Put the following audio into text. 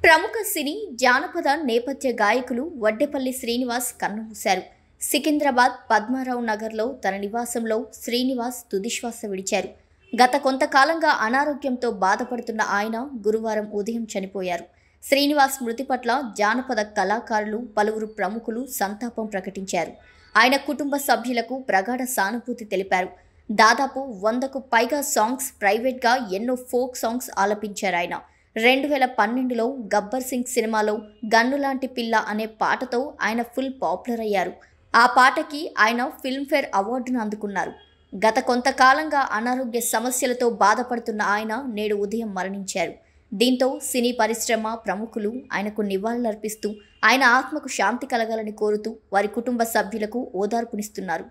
ప్రముఖ సినీ జానపద నేపథ్య గాయకులు వడ్డెపల్లి శ్రీనివాస్ కన్నుమూశారు. సికింద్రాబాద్ పద్మారావు నగర్లో తన నివాసంలో శ్రీనివాస్ తుదిశ్వాస విడిచారు. గత కొంతకాలంగా అనారోగ్యంతో బాధపడుతున్న ఆయన గురువారం ఉదయం చనిపోయారు. శ్రీనివాస్ మృతి పట్ల జానపద కళాకారులు, పలువురు ప్రముఖులు సంతాపం ప్రకటించారు. ఆయన కుటుంబ సభ్యులకు ప్రగాఢ సానుభూతి తెలిపారు. దాదాపు 100కు పైగా సాంగ్స్, ప్రైవేట్గా ఎన్నో ఫోక్ సాంగ్స్ ఆలపించారు ఆయన. 2012లో గబ్బర్ సింగ్ సినిమాలో గన్నులాంటి పిల్ల అనే పాటతో ఆయన ఫుల్ పాపులర్ అయ్యారు. ఆ పాటకి ఆయన ఫిల్మ్ఫేర్ అవార్డును అందుకున్నారు. గత కొంతకాలంగా అనారోగ్య సమస్యలతో బాధపడుతున్న ఆయన నేడు ఉదయం మరణించారు. దీంతో సినీ పరిశ్రమ ప్రముఖులు ఆయనకు నివాళులర్పిస్తూ ఆయన ఆత్మకు శాంతి కలగాలని కోరుతూ వారి కుటుంబ సభ్యులకు ఓదార్పునిస్తున్నారు.